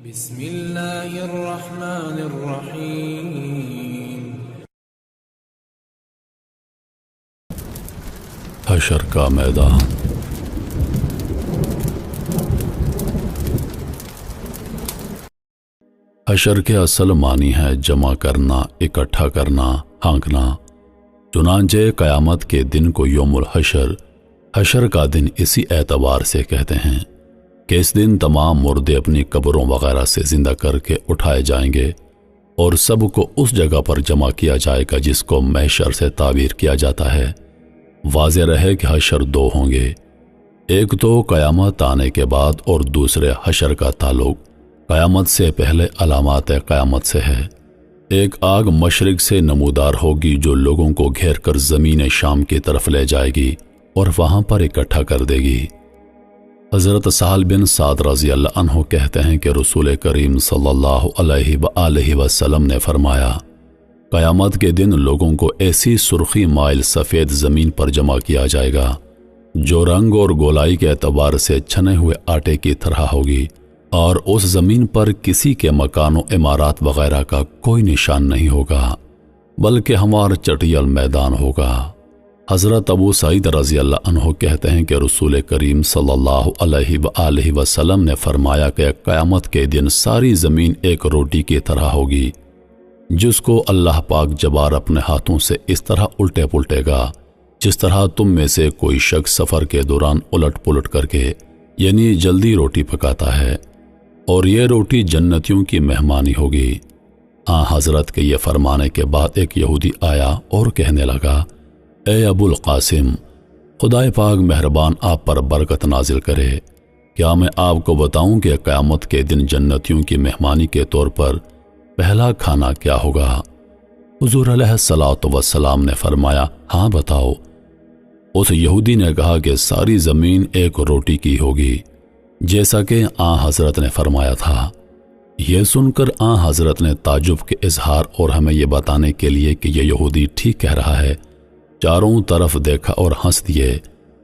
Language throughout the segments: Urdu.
بسم اللہ الرحمن الرحیم۔ حشر کا میدان۔ حشر کے اصل معنی ہے جمع کرنا، اکٹھا کرنا، ہانکنا۔ چنانچہ قیامت کے دن کو یوم الحشر، حشر کا دن اسی اعتبار سے کہتے ہیں کہ اس دن تمام مردے اپنی قبروں وغیرہ سے زندہ کر کے اٹھائے جائیں گے اور سب کو اس جگہ پر جمع کیا جائے گا جس کو محشر سے تعبیر کیا جاتا ہے۔ واضح رہے کہ حشر دو ہوں گے، ایک تو قیامت آنے کے بعد اور دوسرے حشر کا تعلق قیامت سے پہلے علامات قیامت سے ہے۔ ایک آگ مشرق سے نمودار ہوگی جو لوگوں کو گھیر کر زمین شام کی طرف لے جائے گی اور وہاں پر اکٹھا کر دے گی۔ حضرت سہل بن سعد رضی اللہ عنہ کہتے ہیں کہ رسول کریم صلی اللہ علیہ وآلہ وسلم نے فرمایا، قیامت کے دن لوگوں کو ایسی سرخی مائل سفید زمین پر جمع کیا جائے گا جو رنگ اور گولائی کے اعتبار سے چھنے ہوئے آٹے کی طرح ہوگی، اور اس زمین پر کسی کے مکان و عمارات وغیرہ کا کوئی نشان نہیں ہوگا بلکہ ہموار چٹیل میدان ہوگا۔ حضرت ابو سعید رضی اللہ عنہ کہتے ہیں کہ رسول کریم صلی اللہ علیہ وآلہ وسلم نے فرمایا کہ قیامت کے دن ساری زمین ایک روٹی کی طرح ہوگی جس کو اللہ پاک جبار اپنے ہاتھوں سے اس طرح الٹے پلٹے گا جس طرح تم میں سے کوئی شخص سفر کے دوران الٹ پلٹ کر کے یعنی جلدی روٹی پکاتا ہے، اور یہ روٹی جنتیوں کی مہمانی ہوگی۔ حضرت کے یہ فرمانے کے بعد ایک یہودی آیا اور کہنے لگا، اے ابو القاسم، خدائے پاک مہربان آپ پر برکت نازل کرے، کیا میں آپ کو بتاؤں کہ قیامت کے دن جنتیوں کی مہمانی کے طور پر پہلا کھانا کیا ہوگا؟ حضور علیہ الصلوۃ والسلام نے فرمایا، ہاں بتاؤ۔ اس یہودی نے کہا کہ ساری زمین ایک روٹی کی ہوگی جیسا کہ حضرت نے فرمایا تھا۔ یہ سن کر حضرت نے تعجب کے اظہار اور ہمیں یہ بتانے کے لیے کہ یہ یہودی ٹھیک کہہ رہا ہے چاروں طرف دیکھا اور ہنس دیے۔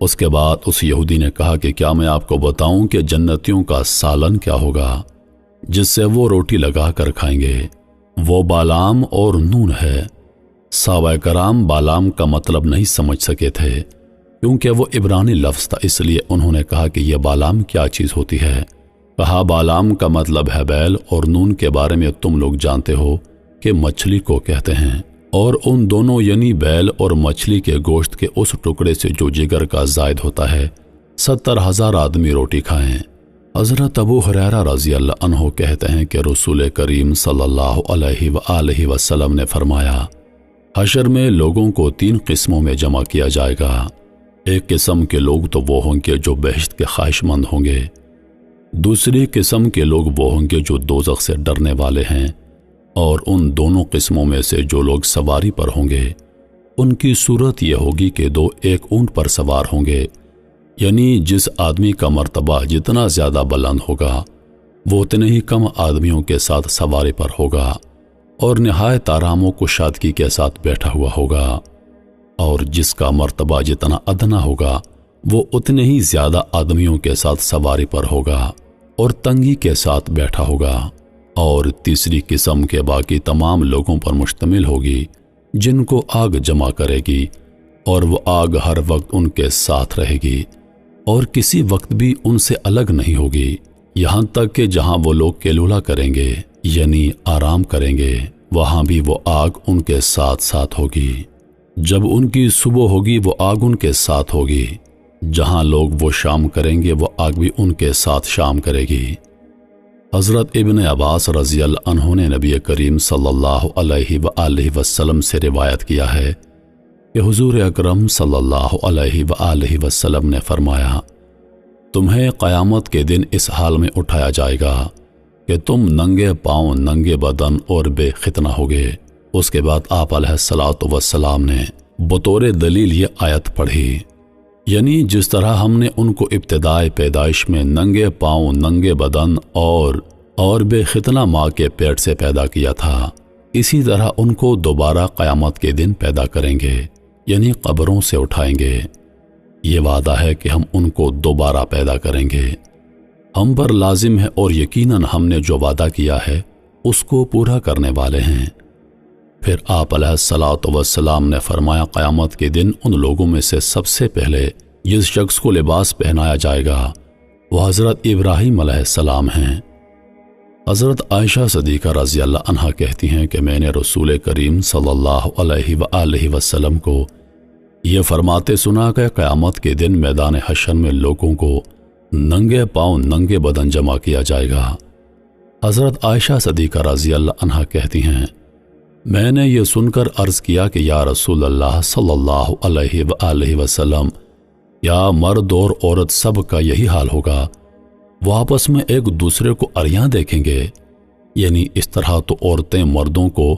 اس کے بعد اس یہودی نے کہا کہ کیا میں آپ کو بتاؤں کہ جنتیوں کا سالن کیا ہوگا جس سے وہ روٹی لگا کر کھائیں گے؟ وہ بالام اور نون ہے۔ صحابہ کرام بالام کا مطلب نہیں سمجھ سکے تھے کیونکہ وہ عبرانی لفظ تھا، اس لیے انہوں نے کہا کہ یہ بالام کیا چیز ہوتی ہے؟ کہا بالام کا مطلب ہے بیل، اور نون کے بارے میں تم لوگ جانتے ہو کہ مچھلی کو کہتے ہیں، اور ان دونوں یعنی بیل اور مچھلی کے گوشت کے اس ٹکڑے سے جو جگر کا زائد ہوتا ہے 70,000 آدمی روٹی کھائیں۔ حضرت ابو ہریرہ رضی اللہ عنہ کہتے ہیں کہ رسول کریم صلی اللہ علیہ وآلہ وسلم نے فرمایا، حشر میں لوگوں کو 3 قسموں میں جمع کیا جائے گا۔ ایک قسم کے لوگ تو وہ ہوں گے جو بہشت کے خواہش مند ہوں گے، دوسری قسم کے لوگ وہ ہوں گے جو دوزخ سے ڈرنے والے ہیں، اور ان دونوں قسموں میں سے جو لوگ سواری پر ہوں گے ان کی صورت یہ ہوگی کہ 2 ایک اونٹ پر سوار ہوں گے، یعنی جس آدمی کا مرتبہ جتنا زیادہ بلند ہوگا وہ اتنے ہی کم آدمیوں کے ساتھ سواری پر ہوگا اور نہایت آرام و کشادگی کے ساتھ بیٹھا ہوا ہوگا، اور جس کا مرتبہ جتنا ادنا ہوگا وہ اتنے ہی زیادہ آدمیوں کے ساتھ سواری پر ہوگا اور تنگی کے ساتھ بیٹھا ہوگا، اور تیسری قسم کے باقی تمام لوگوں پر مشتمل ہوگی جن کو آگ جمع کرے گی، اور وہ آگ ہر وقت ان کے ساتھ رہے گی اور کسی وقت بھی ان سے الگ نہیں ہوگی، یہاں تک کہ جہاں وہ لوگ کیلولا کریں گے یعنی آرام کریں گے وہاں بھی وہ آگ ان کے ساتھ ساتھ ہوگی۔ جب ان کی صبح ہوگی وہ آگ ان کے ساتھ ہوگی، جہاں لوگ وہ شام کریں گے وہ آگ بھی ان کے ساتھ شام کرے گی۔ حضرت ابن عباس رضی اللہ عنہ نے نبی کریم صلی اللہ علیہ وآلہ وسلم سے روایت کیا ہے کہ حضور اکرم صلی اللہ علیہ وآلہ وسلم نے فرمایا، تمہیں قیامت کے دن اس حال میں اٹھایا جائے گا کہ تم ننگے پاؤں، ننگے بدن اور بے ختنہ ہوگے۔ اس کے بعد آپ علیہ الصلوۃ والسلام نے بطور دلیل یہ آیت پڑھی، یعنی جس طرح ہم نے ان کو ابتدائے پیدائش میں ننگے پاؤں، ننگے بدن اور بے ختنہ ماں کے پیٹ سے پیدا کیا تھا، اسی طرح ان کو دوبارہ قیامت کے دن پیدا کریں گے، یعنی قبروں سے اٹھائیں گے۔ یہ وعدہ ہے کہ ہم ان کو دوبارہ پیدا کریں گے۔ ہم پر لازم ہے اور یقیناً ہم نے جو وعدہ کیا ہے اس کو پورا کرنے والے ہیں۔ پھر آپ علیہ الصلاۃ والسلام نے فرمایا، قیامت کے دن ان لوگوں میں سے سب سے پہلے جس شخص کو لباس پہنایا جائے گا وہ حضرت ابراہیم علیہ السلام ہیں۔ حضرت عائشہ صدیقہ رضی اللہ عنہا کہتی ہیں کہ میں نے رسول کریم صلی اللہ علیہ وآلہ وسلم کو یہ فرماتے سنا کہ قیامت کے دن میدان حشر میں لوگوں کو ننگے پاؤں ننگے بدن جمع کیا جائے گا۔ حضرت عائشہ صدیقہ رضی اللہ عنہا کہتی ہیں، میں نے یہ سن کر عرض کیا کہ یا رسول اللہ صلی اللہ علیہ وآلہ وسلم، یا مرد اور عورت سب کا یہی حال ہوگا؟ وہ آپس میں ایک دوسرے کو عریاں دیکھیں گے؟ یعنی اس طرح تو عورتیں مردوں کو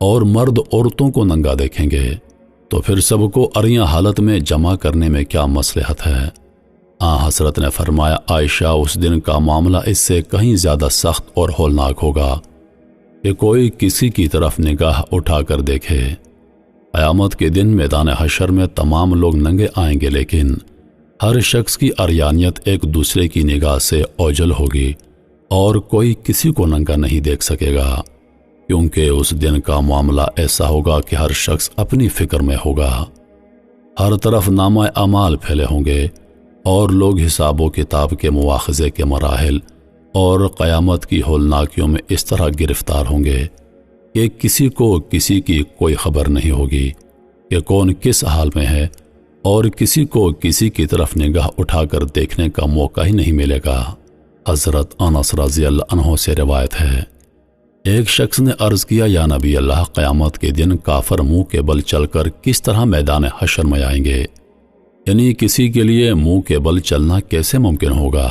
اور مرد عورتوں کو ننگا دیکھیں گے، تو پھر سب کو عریاں حالت میں جمع کرنے میں کیا مصلحت ہے؟ حضرت نے فرمایا، عائشہ، اس دن کا معاملہ اس سے کہیں زیادہ سخت اور ہولناک ہوگا کہ کوئی کسی کی طرف نگاہ اٹھا کر دیکھے۔ قیامت کے دن میدان حشر میں تمام لوگ ننگے آئیں گے، لیکن ہر شخص کی عریانیت ایک دوسرے کی نگاہ سے اوجھل ہوگی اور کوئی کسی کو ننگا نہیں دیکھ سکے گا، کیونکہ اس دن کا معاملہ ایسا ہوگا کہ ہر شخص اپنی فکر میں ہوگا۔ ہر طرف نامہ اعمال پھیلے ہوں گے اور لوگ حساب و کتاب کے مواخذے کے مراحل اور قیامت کی ہولناکیوں میں اس طرح گرفتار ہوں گے کہ کسی کو کسی کی کوئی خبر نہیں ہوگی کہ کون کس حال میں ہے، اور کسی کو کسی کی طرف نگاہ اٹھا کر دیکھنے کا موقع ہی نہیں ملے گا۔ حضرت انس رضی اللہ عنہ سے روایت ہے، ایک شخص نے عرض کیا، یا نبی اللہ، قیامت کے دن کافر منہ کے بل چل کر کس طرح میدان حشر میں آئیں گے؟ یعنی کسی کے لیے منہ کے بل چلنا کیسے ممکن ہوگا؟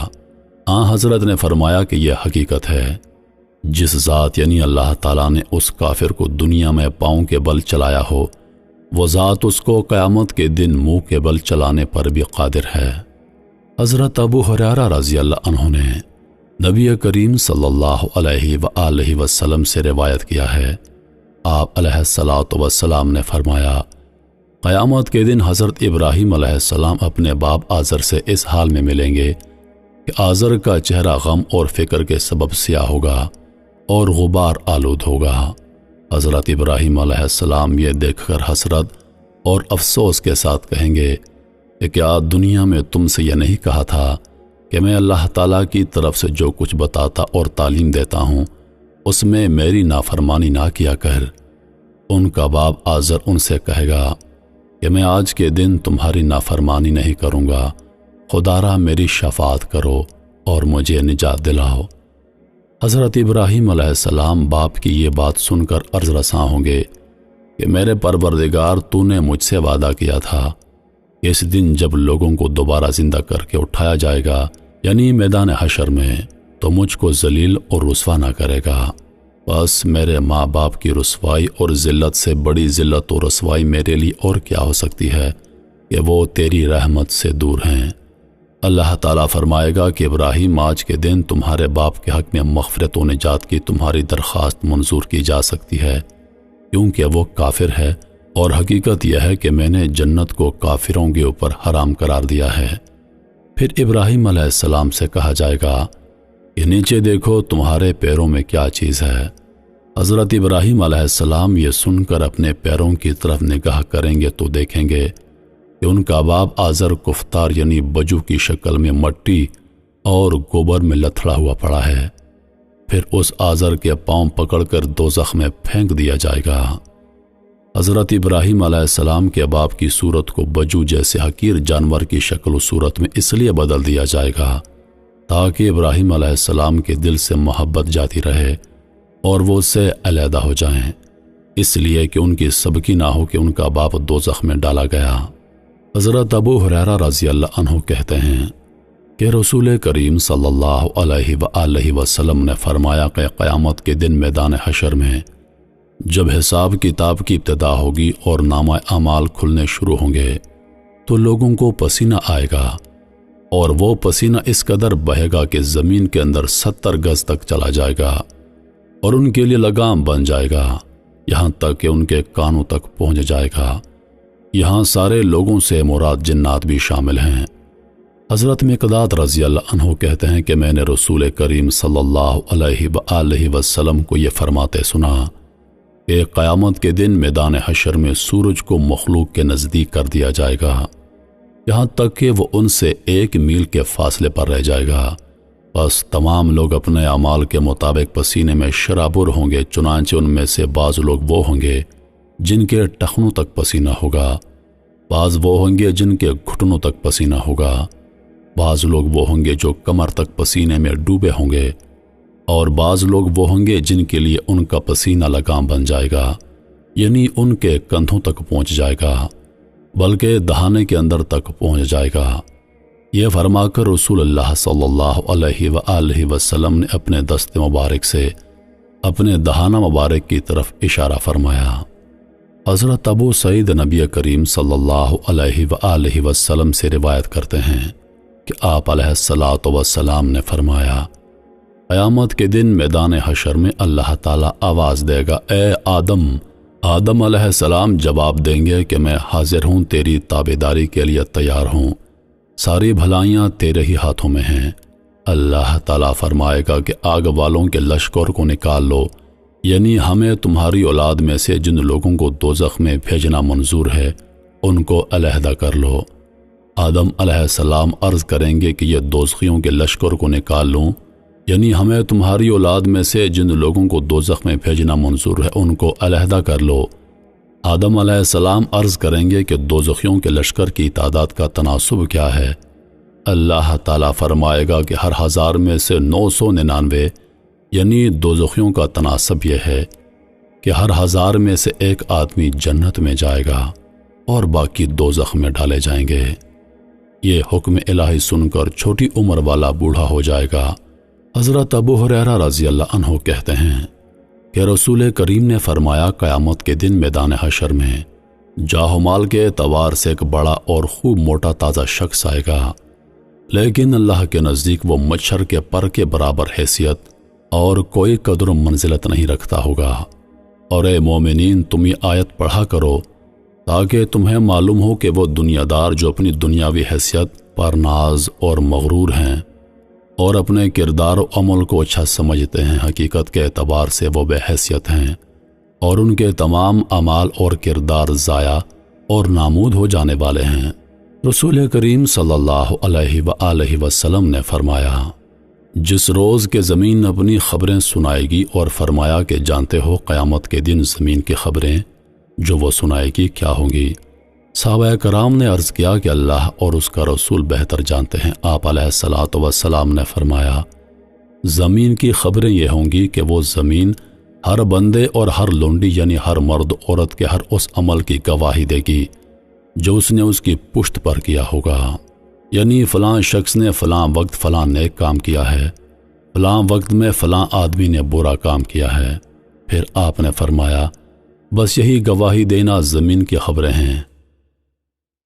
حضرت نے فرمایا کہ یہ حقیقت ہے، جس ذات یعنی اللہ تعالیٰ نے اس کافر کو دنیا میں پاؤں کے بل چلایا ہو، وہ ذات اس کو قیامت کے دن منہ کے بل چلانے پر بھی قادر ہے۔ حضرت ابو ہریرہ رضی اللہ عنہ نے نبی کریم صلی اللہ علیہ وآلہ وسلم سے روایت کیا ہے، آپ علیہ الصلاۃ والسلام نے فرمایا، قیامت کے دن حضرت ابراہیم علیہ السلام اپنے باپ آزر سے اس حال میں ملیں گے کہ آزر کا چہرہ غم اور فکر کے سبب سیاہ ہوگا اور غبار آلود ہوگا۔ حضرت ابراہیم علیہ السلام یہ دیکھ کر حسرت اور افسوس کے ساتھ کہیں گے کہ کیا دنیا میں تم سے یہ نہیں کہا تھا کہ میں اللہ تعالیٰ کی طرف سے جو کچھ بتاتا اور تعلیم دیتا ہوں اس میں میری نافرمانی نہ کیا کر۔ ان کا باپ آزر ان سے کہے گا کہ میں آج کے دن تمہاری نافرمانی نہیں کروں گا، خدا را میری شفاعت کرو اور مجھے نجات دلاؤ۔ حضرت ابراہیم علیہ السلام باپ کی یہ بات سن کر عرض رساں ہوں گے کہ میرے پروردگار، تو نے مجھ سے وعدہ کیا تھا کہ اس دن جب لوگوں کو دوبارہ زندہ کر کے اٹھایا جائے گا، یعنی میدان حشر میں، تو مجھ کو ذلیل اور رسوا نہ کرے گا۔ بس میرے ماں باپ کی رسوائی اور ذلت سے بڑی ذلت و رسوائی میرے لیے اور کیا ہو سکتی ہے کہ وہ تیری رحمت سے دور ہیں۔ اللہ تعالیٰ فرمائے گا کہ ابراہیم، آج کے دن تمہارے باپ کے حق میں مغفرت و نجات کی تمہاری درخواست منظور کی جا سکتی ہے، کیونکہ وہ کافر ہے، اور حقیقت یہ ہے کہ میں نے جنت کو کافروں کے اوپر حرام قرار دیا ہے۔ پھر ابراہیم علیہ السلام سے کہا جائے گا کہ نیچے دیکھو تمہارے پیروں میں کیا چیز ہے۔ حضرت ابراہیم علیہ السلام یہ سن کر اپنے پیروں کی طرف نگاہ کریں گے تو دیکھیں گے کہ ان کا باپ آزر کفتار یعنی بجو کی شکل میں مٹی اور گوبر میں لتھڑا ہوا پڑا ہے۔ پھر اس آزر کے پاؤں پکڑ کر دوزخ میں پھینک دیا جائے گا۔ حضرت ابراہیم علیہ السلام کے باپ کی صورت کو بجو جیسے حقیر جانور کی شکل و صورت میں اس لیے بدل دیا جائے گا تاکہ ابراہیم علیہ السلام کے دل سے محبت جاتی رہے اور وہ اس سے علیحدہ ہو جائیں، اس لیے کہ ان کی سبکی نہ ہو کہ ان کا باپ دوزخ میں ڈالا گیا۔ حضرت ابو ہریرہ رضی اللہ عنہ کہتے ہیں کہ رسول کریم صلی اللہ علیہ وآلہ وسلم نے فرمایا کہ قیامت کے دن میدان حشر میں جب حساب کتاب کی ابتدا ہوگی اور نامہ اعمال کھلنے شروع ہوں گے تو لوگوں کو پسینہ آئے گا، اور وہ پسینہ اس قدر بہے گا کہ زمین کے اندر 70 گز تک چلا جائے گا، اور ان کے لیے لگام بن جائے گا، یہاں تک کہ ان کے کانوں تک پہنچ جائے گا۔ یہاں سارے لوگوں سے مراد جنات بھی شامل ہیں۔ حضرت مقداد رضی اللہ عنہ کہتے ہیں کہ میں نے رسول کریم صلی اللہ علیہ وآلہ وسلم کو یہ فرماتے سنا کہ قیامت کے دن میدان حشر میں سورج کو مخلوق کے نزدیک کر دیا جائے گا، یہاں تک کہ وہ ان سے 1 میل کے فاصلے پر رہ جائے گا۔ بس تمام لوگ اپنے اعمال کے مطابق پسینے میں شرابور ہوں گے، چنانچہ ان میں سے بعض لوگ وہ ہوں گے جن کے ٹخنوں تک پسینہ ہوگا، بعض وہ ہوں گے جن کے گھٹنوں تک پسینہ ہوگا، بعض لوگ وہ ہوں گے جو کمر تک پسینے میں ڈوبے ہوں گے، اور بعض لوگ وہ ہوں گے جن کے لیے ان کا پسینہ لگام بن جائے گا، یعنی ان کے کندھوں تک پہنچ جائے گا، بلکہ دہانے کے اندر تک پہنچ جائے گا۔ یہ فرما کر رسول اللہ صلی اللہ علیہ وآلہ وسلم نے اپنے دست مبارک سے اپنے دہانہ مبارک کی طرف اشارہ فرمایا۔ حضرت ابو سعید نبی کریم صلی اللہ علیہ وآلہ وسلم سے روایت کرتے ہیں کہ آپ علیہ الصلاۃ والسلام نے فرمایا، قیامت کے دن میدان حشر میں اللہ تعالیٰ آواز دے گا، اے آدم۔ آدم علیہ السلام جواب دیں گے کہ میں حاضر ہوں، تیری تابعداری کے لیے تیار ہوں، ساری بھلائیاں تیرے ہی ہاتھوں میں ہیں۔ اللہ تعالیٰ فرمائے گا کہ آگ والوں کے لشکر کو نکال لو، یعنی ہمیں تمہاری اولاد میں سے جن لوگوں کو دوزخ میں بھیجنا منظور ہے ان کو علیحدہ کر لو۔ آدم علیہ السلام عرض کریں گے کہ یہ دوزخیوں کے لشکر کو نکال لوں، یعنی ہمیں تمہاری اولاد میں سے جن لوگوں کو دوزخ میں بھیجنا منظور ہے ان کو علیحدہ کر لو۔ آدم علیہ السلام عرض کریں گے کہ دوزخیوں کے لشکر کی تعداد کا تناسب کیا ہے؟ اللہ تعالیٰ فرمائے گا کہ ہر 1000 میں سے 999، یعنی دوزخیوں کا تناسب یہ ہے کہ ہر 1000 میں سے 1 آدمی جنت میں جائے گا اور باقی دوزخ میں ڈالے جائیں گے۔ یہ حکم الہی سن کر چھوٹی عمر والا بوڑھا ہو جائے گا۔ حضرت ابو ہریرہ رضی اللہ عنہ کہتے ہیں کہ رسول کریم نے فرمایا، قیامت کے دن میدان حشر میں جاہ و مال کے اعتبار سے ایک بڑا اور خوب موٹا تازہ شخص آئے گا، لیکن اللہ کے نزدیک وہ مچھر کے پر کے برابر حیثیت اور کوئی قدر و منزلت نہیں رکھتا ہوگا۔ اور اے مومنین، تم یہ آیت پڑھا کرو تاکہ تمہیں معلوم ہو کہ وہ دنیا دار جو اپنی دنیاوی حیثیت پر ناز اور مغرور ہیں اور اپنے کردار و عمل کو اچھا سمجھتے ہیں، حقیقت کے اعتبار سے وہ بے حیثیت ہیں اور ان کے تمام اعمال اور کردار ضائع اور نامود ہو جانے والے ہیں۔ رسول کریم صلی اللہ علیہ وآلہ وسلم نے فرمایا، جس روز کے زمین اپنی خبریں سنائے گی، اور فرمایا کہ جانتے ہو قیامت کے دن زمین کی خبریں جو وہ سنائے گی کیا ہوں گی؟ صحابہ کرام نے عرض کیا کہ اللہ اور اس کا رسول بہتر جانتے ہیں۔ آپ علیہ الصلاۃ والسلام نے فرمایا، زمین کی خبریں یہ ہوں گی کہ وہ زمین ہر بندے اور ہر لونڈی، یعنی ہر مرد عورت کے ہر اس عمل کی گواہی دے گی جو اس نے اس کی پشت پر کیا ہوگا، یعنی فلاں شخص نے فلاں وقت فلاں نیک کام کیا ہے، فلاں وقت میں فلاں آدمی نے برا کام کیا ہے۔ پھر آپ نے فرمایا، بس یہی گواہی دینا زمین کی خبریں ہیں۔